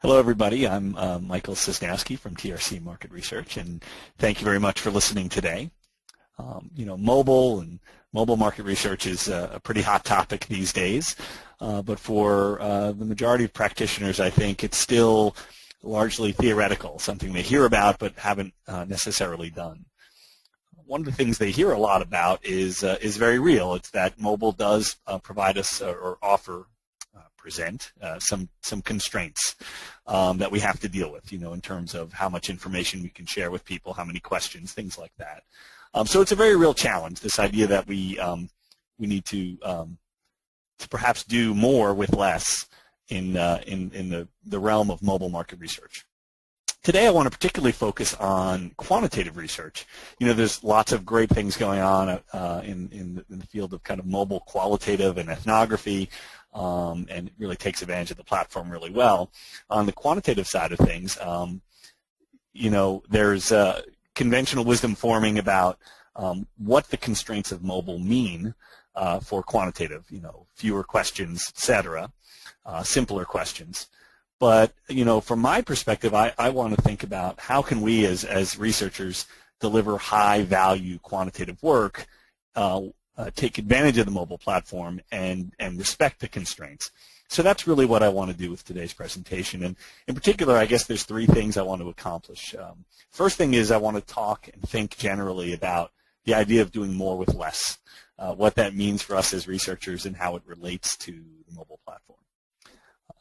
Hello, everybody. I'm Michael Sosnowski from TRC Market Research, and thank you very much for listening today. Mobile market research is a pretty hot topic these days, but for the majority of practitioners, I think it's still largely theoretical, something they hear about but haven't necessarily done. One of the things they hear a lot about is very real. It's that mobile does provide us or present some constraints that we have to deal with, in terms of how much information we can share with people, how many questions, things like that. So it's a very real challenge, this idea that we need to perhaps do more with less in the realm of mobile market research. Today I want to particularly focus on quantitative research. There's lots of great things going on in the field of kind of mobile qualitative and ethnography, and it really takes advantage of the platform really well. On the quantitative side of things, there's conventional wisdom forming about what the constraints of mobile mean for quantitative, fewer questions, etc., simpler questions. But, from my perspective, I want to think about how can we as researchers deliver high-value quantitative work, take advantage of the mobile platform, and respect the constraints. So that's really what I want to do with today's presentation. And in particular, I guess there's three things I want to accomplish. First thing is I want to talk and think generally about the idea of doing more with less, what that means for us as researchers and how it relates to the mobile platform.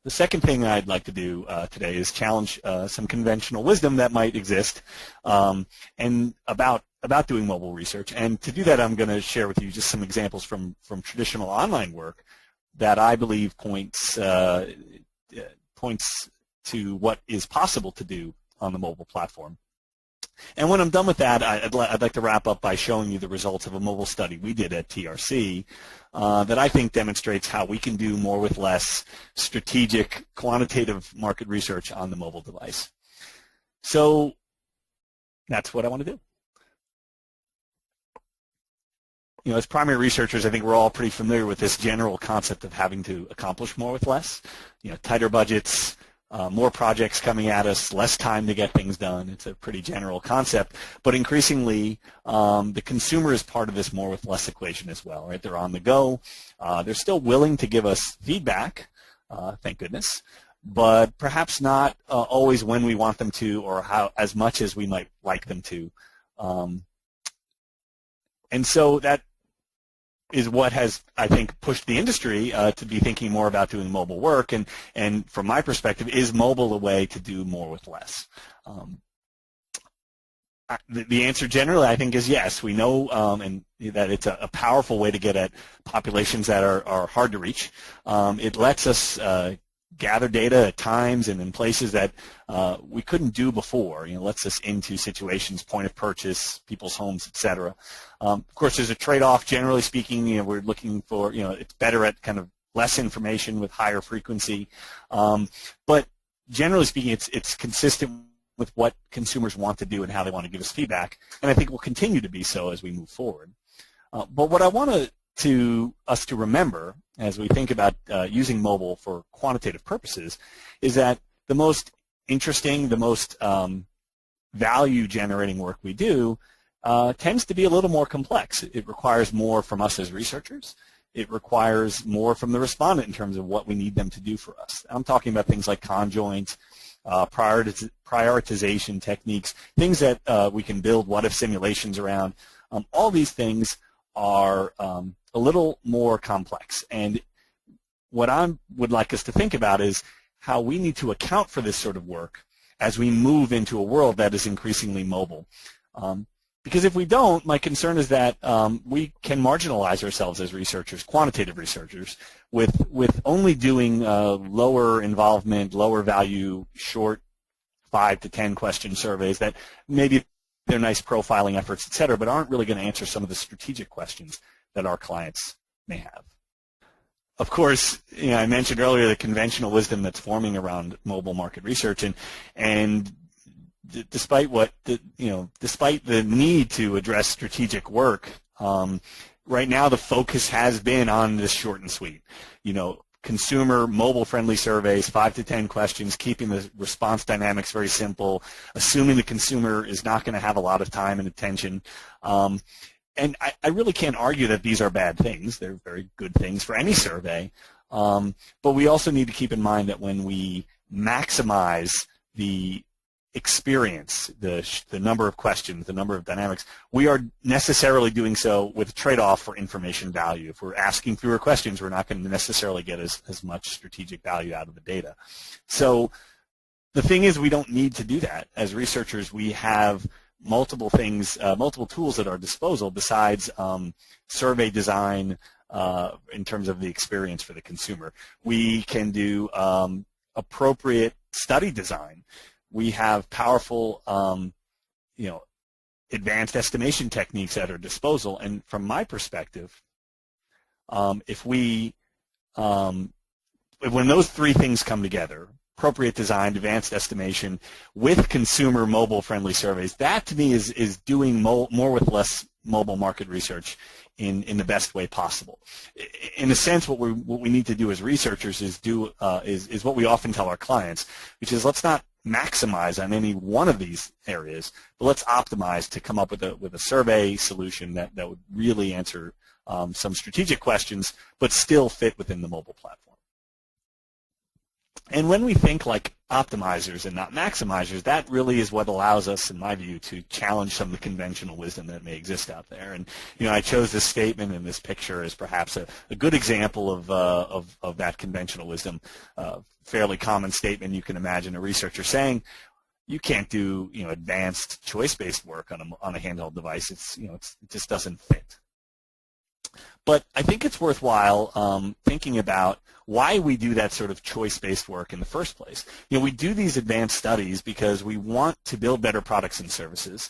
The second thing I'd like to do today is challenge some conventional wisdom that might exist and about doing mobile research. And to do that, I'm going to share with you just some examples from traditional online work that I believe points to what is possible to do on the mobile platform. And when I'm done with that, I'd like to wrap up by showing you the results of a mobile study we did at TRC that I think demonstrates how we can do more with less strategic, quantitative market research on the mobile device. So that's what I want to do. As primary researchers, I think we're all pretty familiar with this general concept of having to accomplish more with less. Tighter budgets, more projects coming at us, less time to get things done. It's a pretty general concept, but increasingly the consumer is part of this more with less equation as well, right? They're on the go. They're still willing to give us feedback, thank goodness, but perhaps not always when we want them to or as much as we might like them to. And so that is what has, I think, pushed the industry to be thinking more about doing mobile work. And from my perspective, is mobile a way to do more with less? The answer generally, I think, is yes. We know and that it's a powerful way to get at populations that are hard to reach. It lets us gather data at times and in places that we couldn't do before. Lets us into situations, point of purchase, people's homes, etc. Of course, there's a trade-off. Generally speaking, we're looking for, it's better at kind of less information with higher frequency. But generally speaking, it's consistent with what consumers want to do and how they want to give us feedback, and I think will continue to be so as we move forward. But what I want us to remember as we think about using mobile for quantitative purposes is that the most interesting, the most value-generating work we do tends to be a little more complex. It requires more from us as researchers. It requires more from the respondent in terms of what we need them to do for us. I'm talking about things like conjoint, prioritization techniques, things that we can build what-if simulations around. All these things are a little more complex. And what I would like us to think about is how we need to account for this sort of work as we move into a world that is increasingly mobile. Because if we don't, my concern is that we can marginalize ourselves as researchers, quantitative researchers, with only doing lower involvement, lower value, short 5 to 10 question surveys that maybe they're nice profiling efforts, et cetera, but aren't really going to answer some of the strategic questions that our clients may have. Of course, I mentioned earlier the conventional wisdom that's forming around mobile market research, and despite despite the need to address strategic work, right now the focus has been on this short and sweet. consumer mobile-friendly surveys, 5 to 10 questions, keeping the response dynamics very simple, assuming the consumer is not going to have a lot of time and attention. And I really can't argue that these are bad things. They're very good things for any survey. But we also need to keep in mind that when we maximize the experience, the number of questions, the number of dynamics, we are necessarily doing so with a trade-off for information value. If we're asking fewer questions, we're not going to necessarily get as much strategic value out of the data. So the thing is, we don't need to do that. As researchers, we have multiple things, multiple tools at our disposal besides survey design in terms of the experience for the consumer. We can do appropriate study design. We have powerful, advanced estimation techniques at our disposal. And from my perspective, when those three things come together, appropriate design, advanced estimation, with consumer mobile-friendly surveys, that to me is doing more with less mobile market research in the best way possible. In a sense, what we need to do as researchers is what we often tell our clients, which is let's not maximize on any one of these areas, but let's optimize to come up with a survey solution that would really answer some strategic questions, but still fit within the mobile platform. And when we think like optimizers and not maximizers, that really is what allows us, in my view, to challenge some of the conventional wisdom that may exist out there. And I chose this statement in this picture as perhaps a good example of that conventional wisdom. Fairly common statement you can imagine a researcher saying, "You can't do advanced choice-based work on a handheld device. It just doesn't fit." But I think it's worthwhile thinking about why we do that sort of choice-based work in the first place. We do these advanced studies because we want to build better products and services.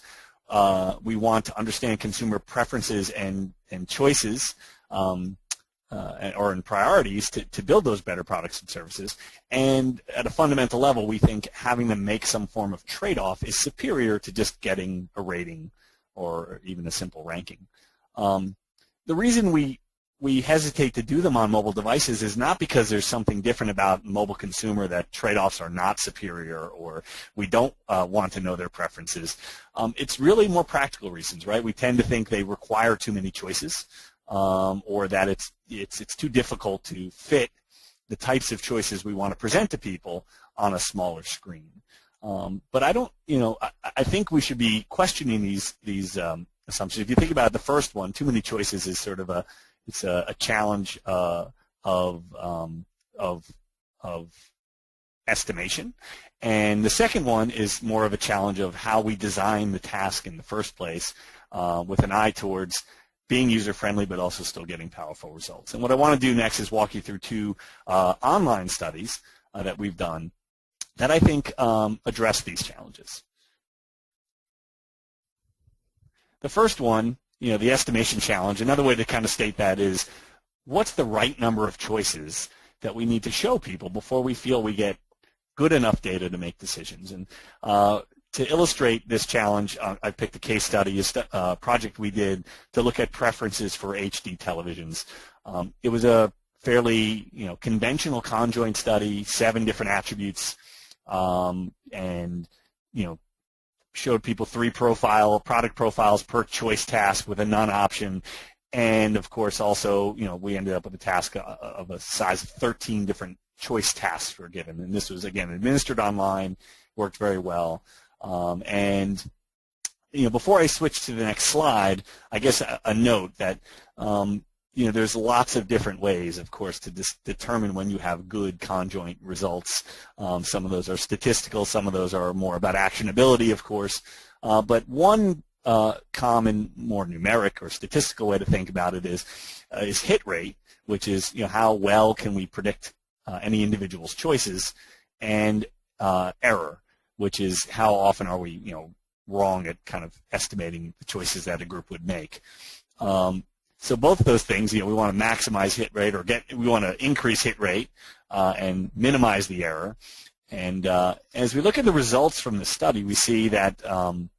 We want to understand consumer preferences and choices or in priorities to build those better products and services. And at a fundamental level, we think having them make some form of trade-off is superior to just getting a rating or even a simple ranking. The reason we hesitate to do them on mobile devices is not because there's something different about mobile consumer, that trade-offs are not superior or we don't want to know their preferences. It's really more practical reasons, right? We tend to think they require too many choices or that it's too difficult to fit the types of choices we want to present to people on a smaller screen. But I don't, I think we should be questioning these assumptions. If you think about the first one, too many choices is sort of a challenge of estimation, and the second one is more of a challenge of how we design the task in the first place, with an eye towards being user-friendly but also still getting powerful results. And what I want to do next is walk you through two online studies that we've done that I think address these challenges. The first one, the estimation challenge, another way to kind of state that is, what's the right number of choices that we need to show people before we feel we get good enough data to make decisions? And to illustrate this challenge, I picked a case study, a project we did to look at preferences for HD televisions. It was a fairly conventional conjoint study, 7 different attributes, and showed people 3 product profiles per choice task with a none option. And of course also, we ended up with a task of a size of 13 different choice tasks were given. And this was, again, administered online, worked very well. And before I switch to the next slide, I guess a note that there's lots of different ways, of course, to determine when you have good conjoint results. Some of those are statistical, some of those are more about actionability, of course. But one common, more numeric or statistical way to think about it is hit rate, which is how well can we predict any individual's choices, and error, which is how often are we wrong at kind of estimating the choices that a group would make. So both of those things, we want to maximize hit rate, or we want to increase hit rate and minimize the error. And as we look at the results from the study, we see that on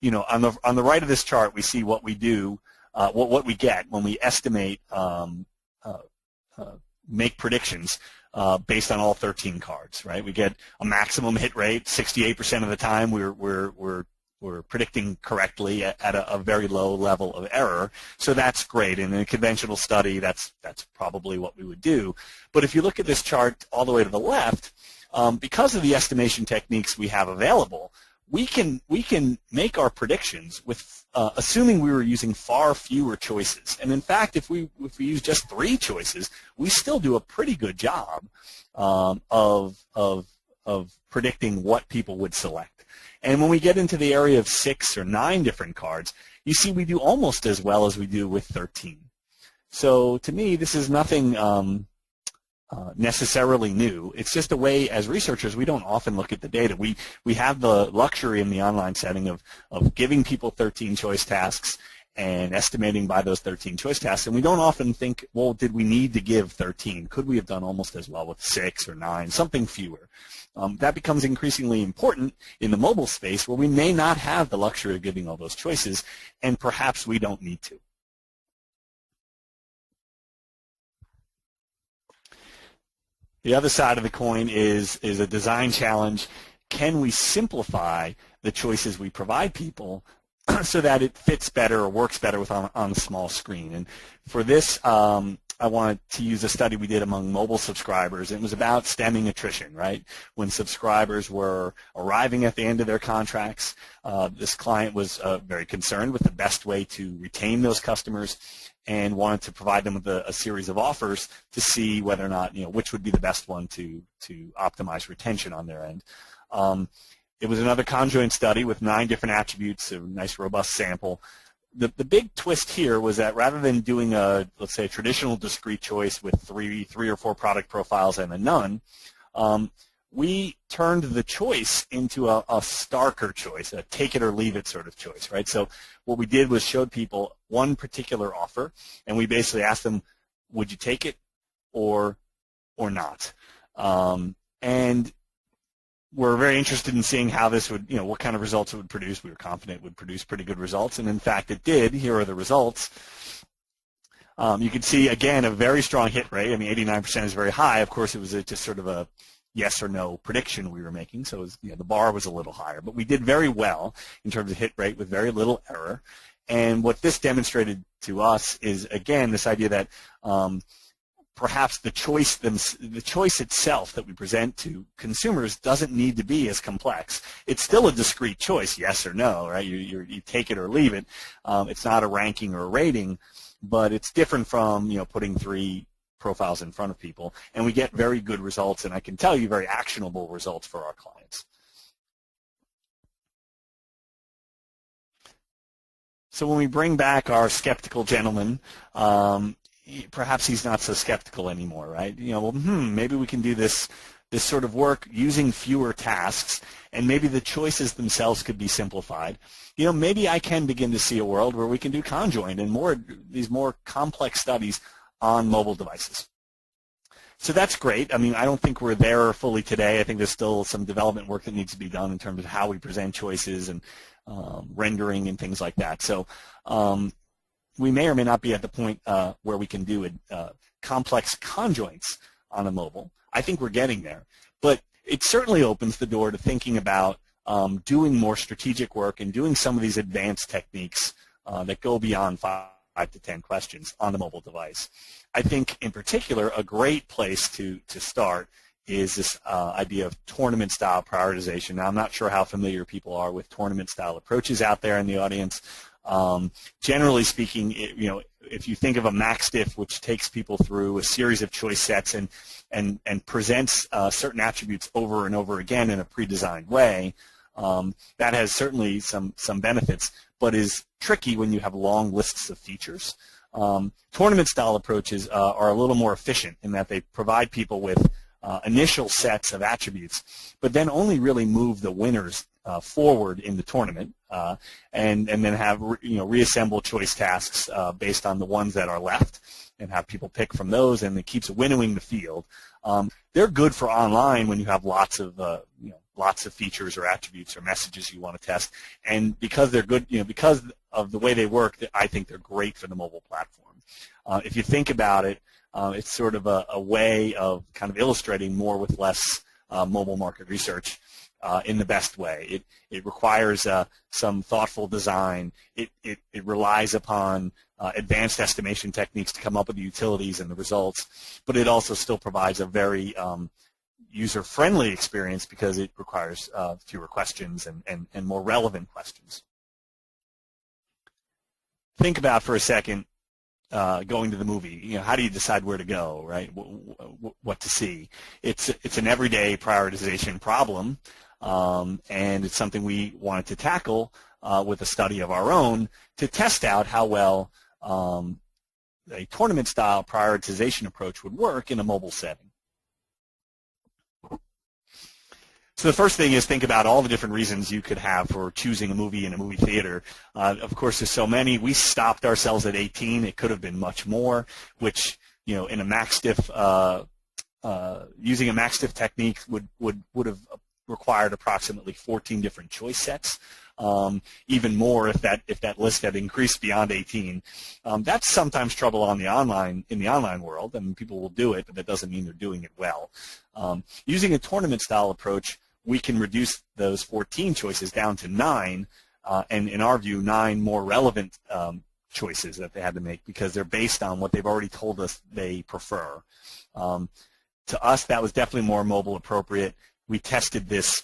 the right of this chart, we see what we do, what we get when we estimate make predictions based on all 13 cards, right? We get a maximum hit rate, 68% of the time we're predicting correctly at a very low level of error. So that's great. In a conventional study, that's probably what we would do. But if you look at this chart all the way to the left, because of the estimation techniques we have available, we can make our predictions with assuming we were using far fewer choices. And in fact, if we use just 3 choices, we still do a pretty good job of predicting what people would select. And when we get into the area of 6 or 9 different cards, you see we do almost as well as we do with 13. So to me, this is nothing necessarily new. It's just a way, as researchers, we don't often look at the data. We have the luxury in the online setting of giving people 13 choice tasks and estimating by those 13 choice tasks, and we don't often think, well, did we need to give 13? Could we have done almost as well with 6 or 9, something fewer? That becomes increasingly important in the mobile space where we may not have the luxury of giving all those choices, and perhaps we don't need to. The other side of the coin is a design challenge. Can we simplify the choices we provide people so that it fits better or works better on a small screen? And for this, I wanted to use a study we did among mobile subscribers. It was about stemming attrition, right? When subscribers were arriving at the end of their contracts, this client was very concerned with the best way to retain those customers and wanted to provide them with a series of offers to see whether or not, which would be the best one to optimize retention on their end. It was another conjoint study with 9 different attributes, a nice robust sample. The big twist here was that rather than doing let's say a traditional discrete choice with three or 4 product profiles and a none, we turned the choice into a starker choice, a take it or leave it sort of choice, right? So what we did was showed people one particular offer, and we basically asked them, would you take it or not? And we're very interested in seeing how this would, what kind of results it would produce. We were confident it would produce pretty good results, and in fact it did. Here are the results. You can see, again, a very strong hit rate. I mean, 89% is very high. Of course, it was just sort of a yes or no prediction we were making, so it was, the bar was a little higher. But we did very well in terms of hit rate with very little error. And what this demonstrated to us is, again, this idea that perhaps the choice itself that we present to consumers doesn't need to be as complex. It's still a discrete choice, yes or no, right? You take it or leave it. It's not a ranking or a rating, but it's different from putting 3 profiles in front of people, and we get very good results, and I can tell you very actionable results for our clients. So when we bring back our skeptical gentleman, perhaps he's not so skeptical anymore, right? Maybe we can do this sort of work using fewer tasks, and maybe the choices themselves could be simplified. Maybe I can begin to see a world where we can do conjoint and these more complex studies on mobile devices. So that's great. I mean, I don't think we're there fully today. I think there's still some development work that needs to be done in terms of how we present choices and rendering and things like that. So we may or may not be at the point where we can do complex conjoints on a mobile. I think we're getting there. But it certainly opens the door to thinking about doing more strategic work and doing some of these advanced techniques that go beyond 5 to 10 questions on the mobile device. I think, in particular, a great place to start is this idea of tournament-style prioritization. Now, I'm not sure how familiar people are with tournament-style approaches out there in the audience. Generally speaking, if you think of a MaxDiff, which takes people through a series of choice sets and presents certain attributes over and over again in a pre-designed way, that has certainly some benefits, but is tricky when you have long lists of features. Tournament-style approaches are a little more efficient in that they provide people with initial sets of attributes, but then only really move the winners forward in the tournament, and then have reassemble choice tasks based on the ones that are left, and have people pick from those, and it keeps winnowing the field. They're good for online when you have lots of features or attributes or messages you want to test, and because they're good, because of the way they work, I think they're great for the mobile platform. If you think about it, It's sort of a way of kind of illustrating more with less mobile market research in the best way. It requires some thoughtful design. It relies upon advanced estimation techniques to come up with the utilities and the results, but it also still provides a very user-friendly experience because it requires fewer questions and more relevant questions. Think about for a second going to the movie. You know, how do you decide where to go, right? What to see? It's an everyday prioritization problem, and it's something we wanted to tackle with a study of our own to test out how well a tournament-style prioritization approach would work in a mobile setting. So the first thing is think about all the different reasons you could have for choosing a movie in a movie theater. Of course, there's so many. We stopped ourselves at 18. It could have been much more, which, you know, in a MaxDiff, using a MaxDiff technique would have required approximately 14 different choice sets. Even more if that list had increased beyond 18. That's sometimes trouble in the online world. I mean, people will do it, but that doesn't mean they're doing it well. Using a tournament-style approach, we can reduce those 14 choices down to 9, and in our view, 9 more relevant choices that they had to make because they're based on what they've already told us they prefer. To us, that was definitely more mobile appropriate. We tested this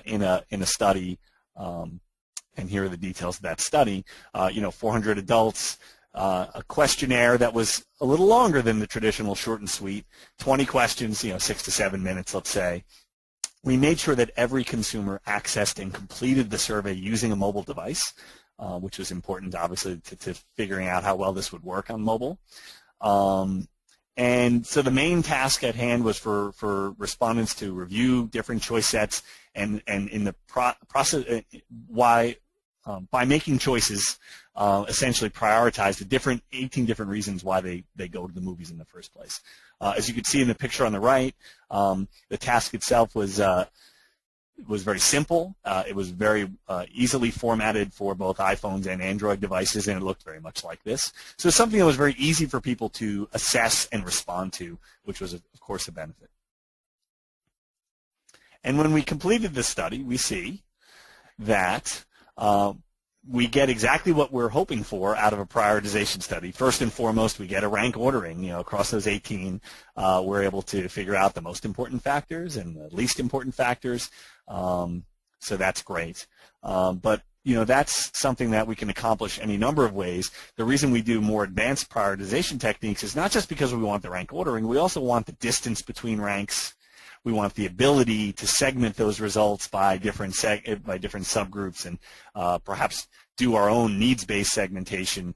in a study. And here are the details of that study. 400 adults, a questionnaire that was a little longer than the traditional short and sweet, 20 questions, 6 to 7 minutes, let's say. We made sure that every consumer accessed and completed the survey using a mobile device, which was important, obviously, to figuring out how well this would work on mobile. And so the main task at hand was for respondents to review different choice sets and in the process, by making choices, essentially prioritize the 18 different reasons why they go to the movies in the first place. As you can see in the picture on the right, the task itself was very simple. It was very easily formatted for both iPhones and Android devices, and it looked very much like this. So it's something that was very easy for people to assess and respond to, which was, of course, a benefit. And when we completed this study, we see that we get exactly what we're hoping for out of a prioritization study. First and foremost, we get a rank ordering. Across those 18, we're able to figure out the most important factors and the least important factors. So that's great. But that's something that we can accomplish any number of ways. The reason we do more advanced prioritization techniques is not just because we want the rank ordering. We also want the distance between ranks. We want the ability to segment those results by different subgroups and perhaps do our own needs-based segmentation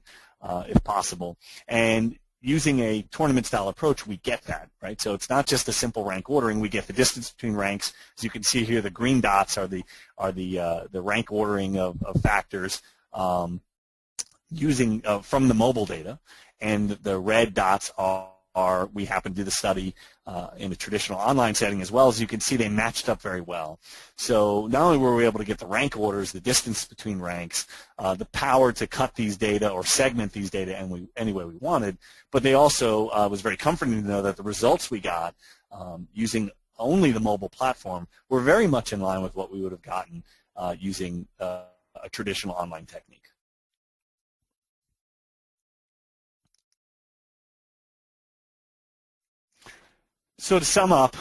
if possible. And using a tournament-style approach, we get that, right? So it's not just a simple rank ordering. We get the distance between ranks. As you can see here, the green dots are the rank ordering of factors using from the mobile data, and the red dots are we happen to do the study in a traditional online setting as well. As you can see, they matched up very well. So not only were we able to get the rank orders, the distance between ranks, the power to cut these data or segment these data any way we wanted, but they also was very comforting to know that the results we got using only the mobile platform were very much in line with what we would have gotten using a traditional online technique. So to sum up,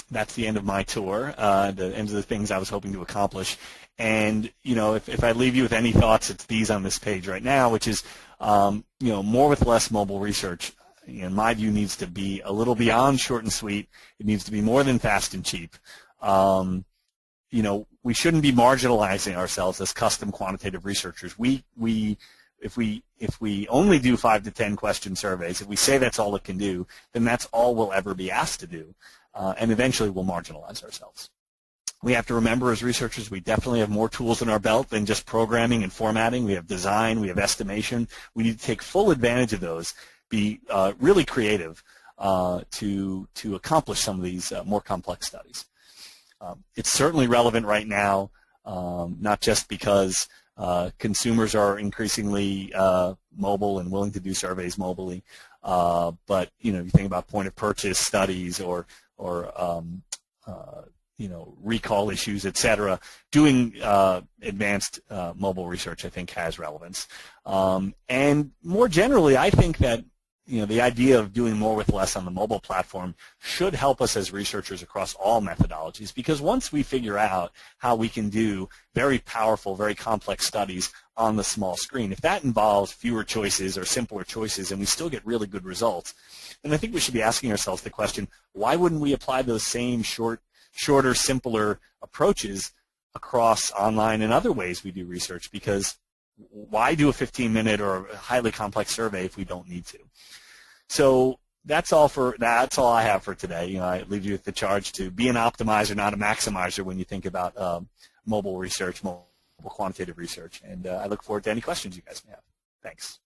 that's the end of my tour, the end of the things I was hoping to accomplish. And, if I leave you with any thoughts, it's these on this page right now, which is, more with less mobile research, in my view, needs to be a little beyond short and sweet. It needs to be more than fast and cheap. We shouldn't be marginalizing ourselves as custom quantitative researchers. If we only do 5 to 10 question surveys, if we say that's all it can do, then that's all we'll ever be asked to do, and eventually we'll marginalize ourselves. We have to remember as researchers we definitely have more tools in our belt than just programming and formatting. We have design, we have estimation. We need to take full advantage of those, be really creative to accomplish some of these more complex studies. It's certainly relevant right now, not just because Consumers are increasingly mobile and willing to do surveys mobily, but you think about point of purchase studies or recall issues, et cetera. Doing advanced mobile research, I think, has relevance. And more generally, I think that the idea of doing more with less on the mobile platform should help us as researchers across all methodologies, because once we figure out how we can do very powerful, very complex studies on the small screen, if that involves fewer choices or simpler choices and we still get really good results, then I think we should be asking ourselves the question, why wouldn't we apply those same shorter, simpler approaches across online and other ways we do research? Because why do a 15-minute or a highly complex survey if we don't need to? So that's all I have for today. I leave you with the charge to be an optimizer, not a maximizer, when you think about mobile research, mobile quantitative research. And I look forward to any questions you guys may have. Thanks.